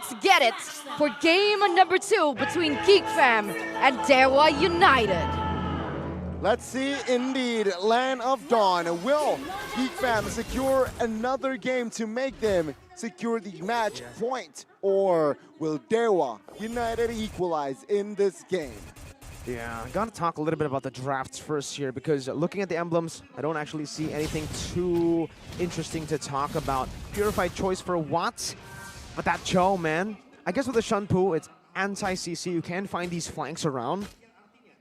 let's get it for game number 2 between Geek Fam and Dewa United. Let's see, indeed, Land of Dawn. Will Geek Fam secure another game to make them secure the match point? Or will Dewa United equalize in this game? Yeah, I gotta talk a little bit about the drafts first here, because looking at the emblems, I don't actually see anything too interesting to talk about. Purified choice for what? But that Cho, man. I guess with the Shunpu, it's anti-CC. You can find these flanks around,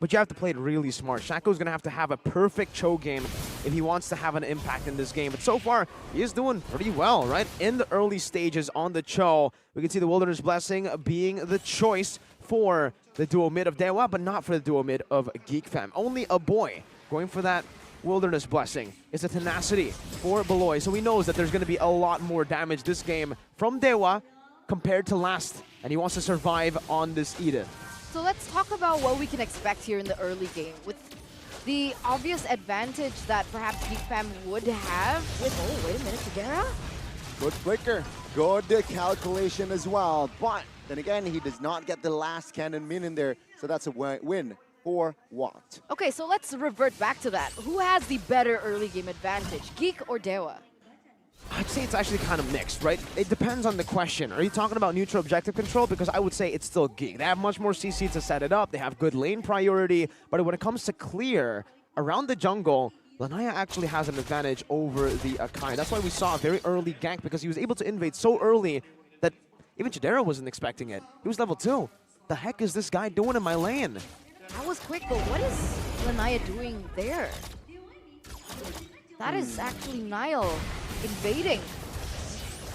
but you have to play it really smart. Shaco's gonna have to have a perfect Cho game if he wants to have an impact in this game. But so far, he is doing pretty well, right? In the early stages on the Cho, we can see the Wilderness Blessing being the choice for the duo mid of Dewa, but not for the duo mid of Geek Fam. Only a boy going for that Wilderness Blessing. It's a tenacity for Beloy, so he knows that there's going to be a lot more damage this game from Dewa compared to last, and he wants to survive on this Edith. So let's talk about what we can expect here in the early game with the obvious advantage that perhaps Geek Fam would have with, oh, wait a minute, Tagara? Good flicker, good calculation as well, but then again, he does not get the last cannon min in there, so that's a win for Watt. Okay, so let's revert back to that. Who has the better early game advantage, Geek or Dewa? I'd say it's actually kind of mixed, right? It depends on the question. Are you talking about neutral objective control? Because I would say it's still Geek. They have much more CC to set it up. They have good lane priority. But when it comes to clear around the jungle, Lanaya actually has an advantage over the Akai. That's why we saw a very early gank, because he was able to invade so early that even Chidera wasn't expecting it. He was level 2. The heck is this guy doing in my lane? That was quick, but what is Lanaya doing there? That is actually Niall invading.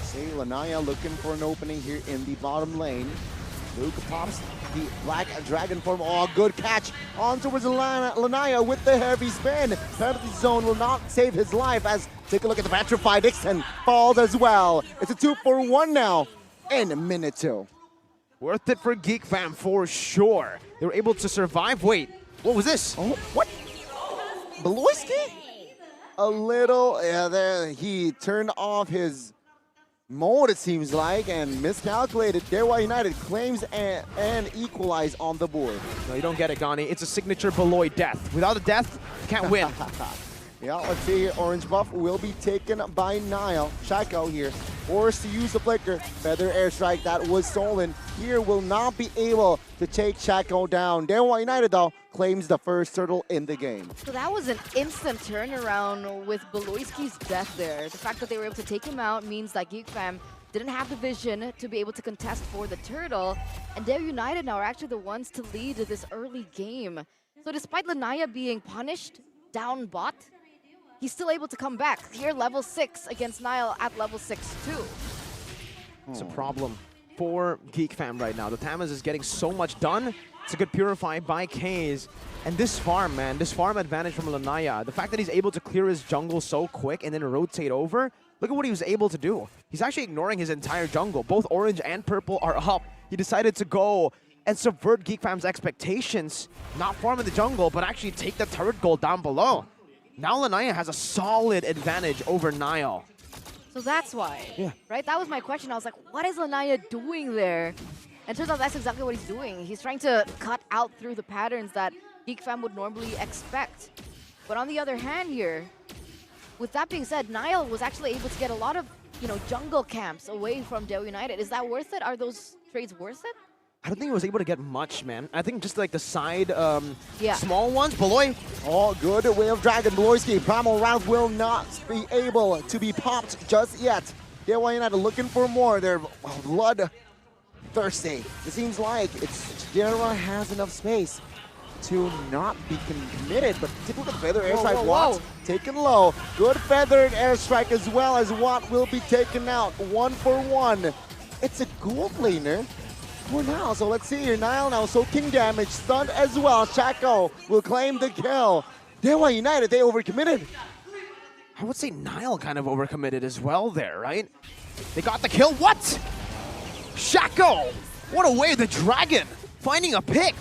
See, Lanaya looking for an opening here in the bottom lane. Luke pops the Black Dragon form. Oh, good catch on towards Lanaya with the heavy spin. Penalty zone will not save his life, as take a look at the Petrified Ixen falls as well. It's a 2-for-1 now in minute 2. Worth it for Geek Fam for sure. They were able to survive. Wait, what was this? Oh, what? Beloyski? A little, yeah, there, he turned off his mode, it seems like, and miscalculated. Dewa United claims and equalize on the board. No, you don't get it, Gani. It's a signature Beloy death. Without a death, you can't win. Yeah, let's see here. Orange buff will be taken by Niall. Shaco here, forced to use the flicker. Feather airstrike that was stolen. Here will not be able to take Shaco down. Dewa United, though, claims the first turtle in the game. So that was an instant turnaround with Beloyski's death there. The fact that they were able to take him out means that Geek Fam didn't have the vision to be able to contest for the turtle. And Dewa United now are actually the ones to lead this early game. So despite Lanaya being punished down bot, he's still able to come back. Here, level 6 against Niall at level 6 too. It's a problem for Geek Fam right now. The Tamaz is getting so much done. It's a good purify by Kaze. And this farm, man, this farm advantage from Lanaya, the fact that he's able to clear his jungle so quick and then rotate over, look at what he was able to do. He's actually ignoring his entire jungle. Both orange and purple are up. He decided to go and subvert Geek Fam's expectations, not farm in the jungle, but actually take the turret gold down below. Now Lanaya has a solid advantage over Niall. So that's why, right? That was my question. I was like, what is Lanaya doing there? And turns out that's exactly what he's doing. He's trying to cut out through the patterns that Geek Fam would normally expect. But on the other hand here, with that being said, Niall was actually able to get a lot of, jungle camps away from Dewa United. Is that worth it? Are those trades worth it? I don't think he was able to get much, man. I think just like the side small ones, Beloy. Oh, good way of Dragon. Beloyski, Primal Round will not be able to be popped just yet. Dewa United looking for more. They're blood-thirsty. It seems like Dewa has enough space to not be committed, but take a look at Feather Airstrike. Watt taken low. Good Feathered Airstrike as well, as Watt will be taken out 1-for-1. It's a gold laner for now, so let's see here. Niall now soaking damage, stunned as well. Shaco will claim the kill. Dewa United, they overcommitted. I would say Niall kind of overcommitted as well there, right? They got the kill. What? Shaco! What a way, the dragon finding a pick.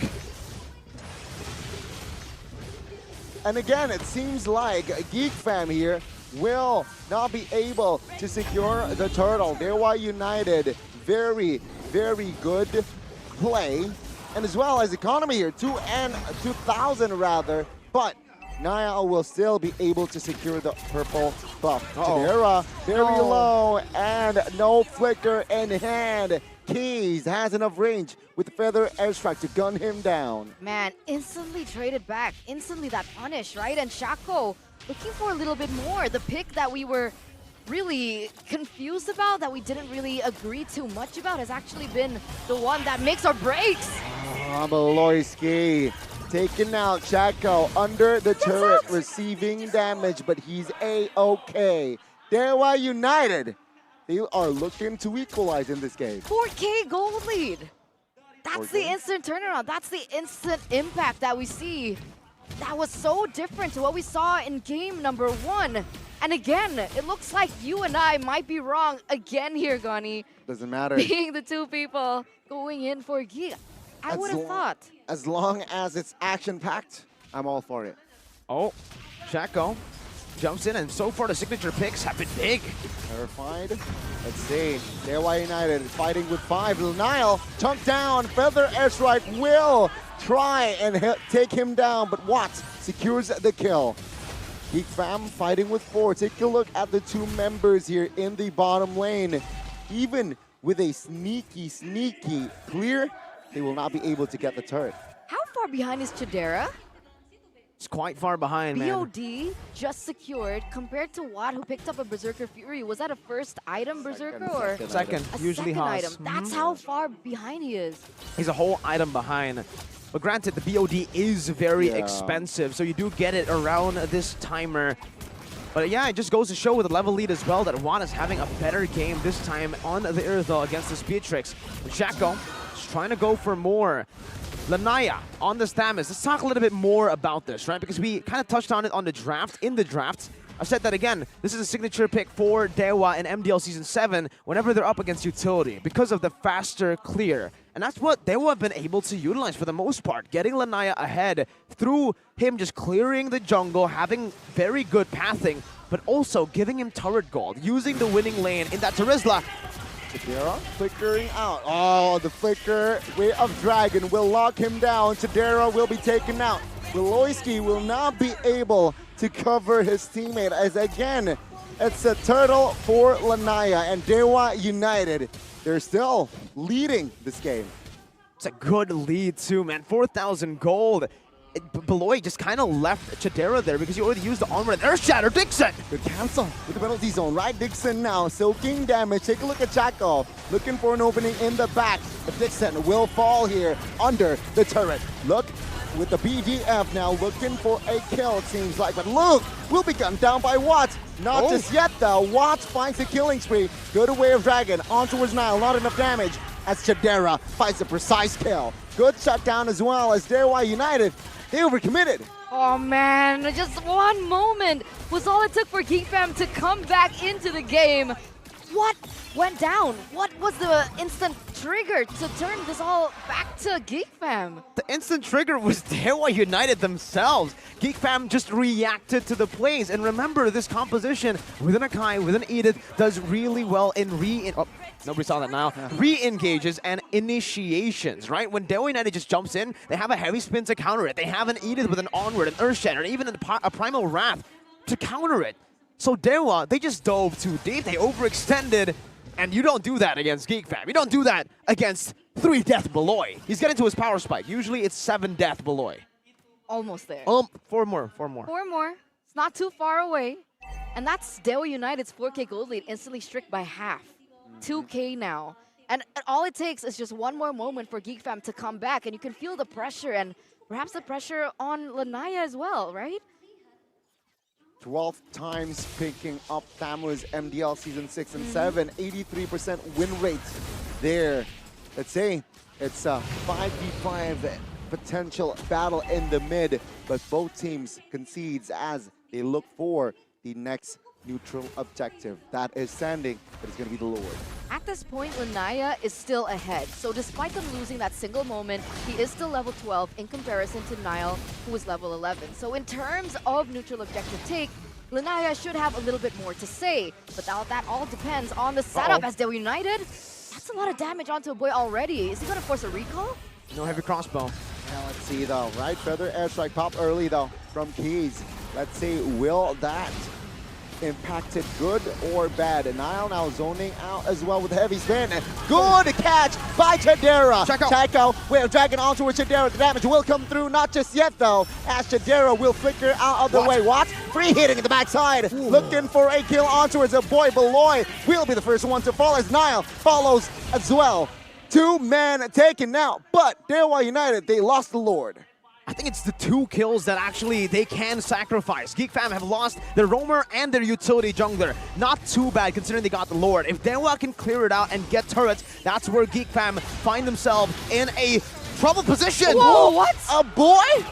And again, it seems like Geek Fam here will not be able to secure the turtle. Dewa United very, very good play, and as well as economy here, 2,000 rather, but Naya will still be able to secure the purple buff. Chidera, very low, and no flicker in hand. Keys has enough range with the feather airstrike to gun him down. Man, instantly traded back. Instantly that punish, right? And Shaco looking for a little bit more. The pick that we were really confused about, that we didn't really agree too much about, has actually been the one that makes or breaks. Baloyski taking out Shaco under the turret, receiving damage, but he's A-okay. Dewa United, they are looking to equalize in this game. 4K gold lead. That's the instant turnaround. That's the instant impact that we see. That was so different to what we saw in game number 1. And again, it looks like you and I might be wrong again here, Gani. Doesn't matter. Being the two people going in for Geek. I would have thought. As long as it's action-packed, I'm all for it. Oh, Shaco jumps in, and so far the signature picks have been big. Terrified. Let's see. Dewa United fighting with 5. Nile chunked down. Feather airstrike will try and take him down, but Watts secures the kill. Geek Fam fighting with 4. Take a look at the 2 members here in the bottom lane. Even with a sneaky clear, they will not be able to get the turret. How far behind is Chidera? It's quite far behind, man. BOD just secured compared to Watt, who picked up a Berserker Fury. Was that a first item Berserker or second? a Usually second Haas. item? That's how far behind he is. He's a whole item behind. But granted, the BOD is very expensive, so you do get it around this timer. But yeah, it just goes to show with the level lead as well that Juan is having a better game this time on the Irithel against this Beatrix. Shaco is trying to go for more. Lanaya on the Stamus. Let's talk a little bit more about this, right? Because we kind of touched on it on the draft, in the draft. I've said that again, this is a signature pick for Dewa in MDL Season 7 whenever they're up against utility because of the faster clear. And that's what Dewa have been able to utilize for the most part, getting Lanaya ahead through him just clearing the jungle, having very good pathing, but also giving him turret gold, using the winning lane in that Terizla. Chidera flickering out. Oh, the flicker way of Dragon will lock him down. Chidera will be taken out. Baloyski will not be able to cover his teammate, as again, it's a turtle for Lanaya, and Dewa United, they're still leading this game. It's a good lead too, man. 4,000 gold. Beloy just kind of left Chidera there because he already used the armor and Earth Shatter. Dixon! Good cancel with the penalty zone, right? Dixon now soaking damage. Take a look at Chakov, looking for an opening in the back. But Dixon will fall here under the turret. Look with the BDF now looking for a kill, it seems like. But Luke will be gunned down by Watts. Not just yet though. Watts finds a killing spree. Good away of Dragon. On towards Nile. Not enough damage as Chidera finds a precise kill. Good shutdown as well as Dewa United. They overcommitted. Oh man, just one moment was all it took for Geek Fam to come back into the game. What went down? What was the instant trigger to turn this all back to Geek Fam? The instant trigger was Dewa United themselves. Geek Fam just reacted to the plays. And remember, this composition with an Akai, with an Edith, does really well in nobody saw that now. Re-engages and initiations, right? When Dewa United just jumps in, they have a heavy spin to counter it. They have an Edith with an onward, an Earth Shatter, even a Primal Wrath to counter it. So Dewa, they just dove too deep, they overextended, and you don't do that against Geek Fam. You don't do that against 3 death Beloy. He's getting to his power spike. Usually it's 7 death Beloy. Almost there. 4 more. 4 more. It's not too far away. And that's Dewa United's 4K gold lead instantly strict by half. 2K now. And all it takes is just one more moment for Geek Fam to come back, and you can feel the pressure, and perhaps the pressure on Lanaya as well, right? 12 times picking up Thamu's MDL Season 6 and 7. 83% win rate there. Let's say it's a 5v5 potential battle in the mid, but both teams concedes as they look for the next neutral objective. That is standing, but it's going to be the Lord. At this point, Lanaya is still ahead. So despite them losing that single moment, he is still level 12 in comparison to Nile, who is level 11. So in terms of neutral objective take, Lanaya should have a little bit more to say. But now that all depends on the setup as Dewa United. That's a lot of damage onto a boy already. Is he going to force a recall? No heavy crossbow. Now let's see though, right? Feather airstrike pop early though from Keys. Let's see, will that impact it good or bad? And Nile now zoning out as well with heavy spin. Good catch by Chadera. Chaco will drag it on towards Chadera. The damage will come through, not just yet though, as Chadera will flicker out of the way. What? Free hitting at the backside. Ooh. Looking for a kill on towards a boy. Beloy will be the first one to fall as Nile follows as well. 2 men taken now, but Dewa United, they lost the Lord. I think it's the 2 kills that actually they can sacrifice. Geek Fam have lost their roamer and their utility jungler. Not too bad considering they got the Lord. If Dewa can clear it out and get turrets, that's where Geek Fam find themselves in a troubled position. Whoa, what? A boy?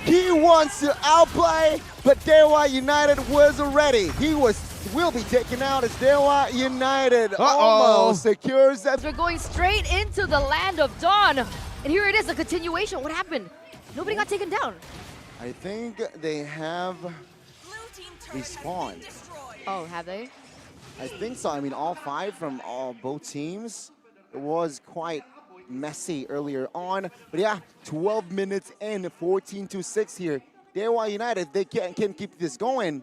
He wants to outplay, but Dewa United was ready. He will be taken out as Dewa United almost secures that. They're going straight into the land of Dawn. And here it is, a continuation. What happened? Nobody got taken down. I think they have respawned. Oh, have they? I think so. I mean, all 5 from both teams. It was quite messy earlier on. But yeah, 12 minutes in, 14-6 here. Dewa United, they can keep this going.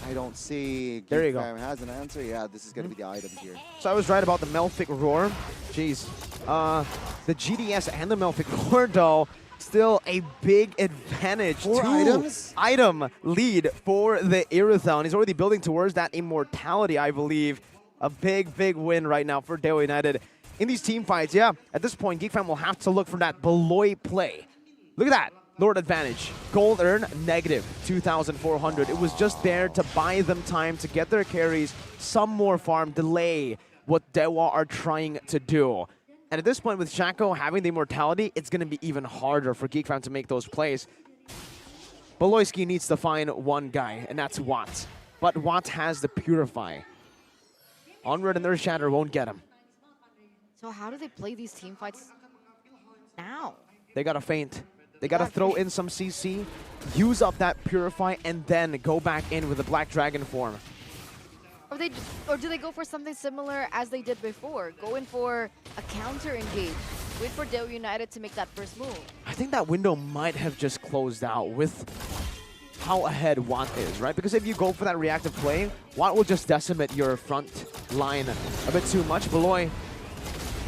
I don't see. There you go. Has an answer. Yeah, this is going to be the item here. So I was right about the Melfic Roar. Jeez. The GDS and the Melfic Roar, though, still a big advantage. 4 items? Item lead for the Irithyll. He's already building towards that immortality, I believe. A big, big win right now for Dewa United. In these team fights, yeah, at this point, Geek Fam will have to look for that Beloy play. Look at that. Lord advantage. Gold earn, negative 2,400. It was just there to buy them time to get their carries, some more farm, delay what Dewa are trying to do. And at this point, with Shaco having the immortality, it's going to be even harder for Geek Fam to make those plays. Beloyski needs to find one guy, and that's Watt. But Watt has the Purify. Onward and their Shatter won't get him. So how do they play these team fights now? They got to feint. They got to throw in some CC, use up that Purify, and then go back in with the Black Dragon form. Or do they go for something similar as they did before? Go in for a counter engage. Wait for Dewa United to make that first move. I think that window might have just closed out with how ahead Watt is, right? Because if you go for that reactive play, Watt will just decimate your front line a bit too much. Beloy.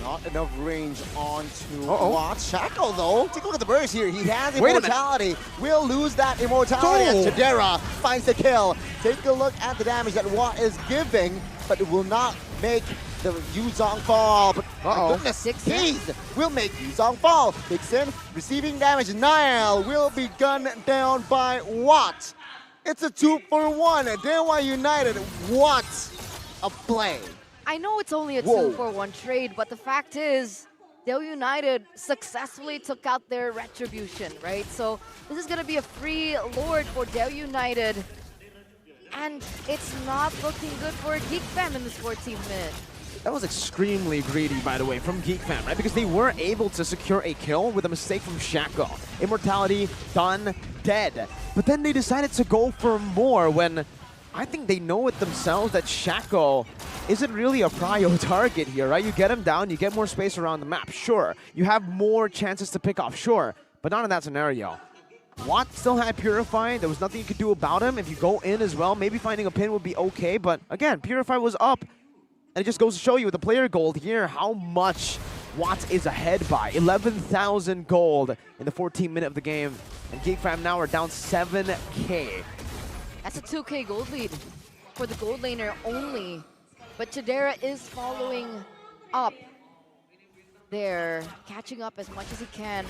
Not enough range onto Watt. Shaco, though, take a look at the burst here. He has immortality. Will lose that immortality as Chadera finds the kill. Take a look at the damage that Watt is giving, but it will not make the Yuzong fall. But my goodness, Keys will make Yuzong fall. Dixon receiving damage. Nile will be gunned down by Watt. It's a 2-for-1. Dewa United, what a play. I know it's only a 2-for-1 trade, but the fact is, Dewa United successfully took out their retribution, right? So this is going to be a free Lord for Dewa United. And it's not looking good for Geek Fam in this 14 minute. That was extremely greedy, by the way, from Geek Fam, right? Because they were able to secure a kill with a mistake from Shaco. Immortality, done, dead. But then they decided to go for more when I think they know it themselves that Shaco isn't really a prio target here, right? You get him down, you get more space around the map, sure. You have more chances to pick off, sure. But not in that scenario. Watt still had Purify. There was nothing you could do about him. If you go in as well, maybe finding a pin would be okay. But again, Purify was up. And it just goes to show you with the player gold here how much Watt is ahead by. 11,000 gold in the 14th minute of the game. And Geek Fam now are down 7K. That's a 2K gold lead for the gold laner only. But Chadera is following up. They're catching up as much as he can.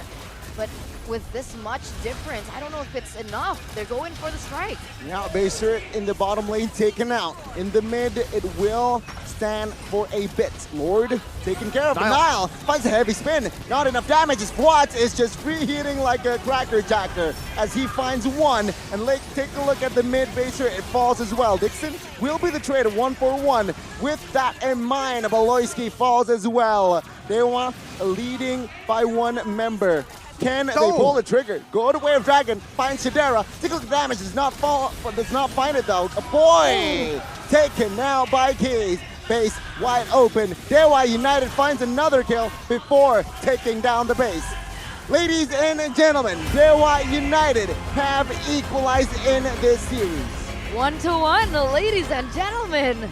But with this much difference, I don't know if it's enough. They're going for the strike. Now Baser in the bottom lane taken out. In the mid, it will stand for a bit. Lord taken care of. Nile finds a heavy spin. Not enough damage. Watt is just reheating like a cracker jacker as he finds one. And take a look at the mid Baser. It falls as well. Dixon will be the trade of 1-for-1. With that in mind, Beloyski falls as well. Dewa leading by one member. Can they pull the trigger? Go to Way of Dragon, find Chadera. Take a look at the damage, does not find it though. A boy taken now by Keys. base wide open. Dewa United finds another kill before taking down the base. Ladies and gentlemen, Dewa United have equalized in this series. 1-1, ladies and gentlemen.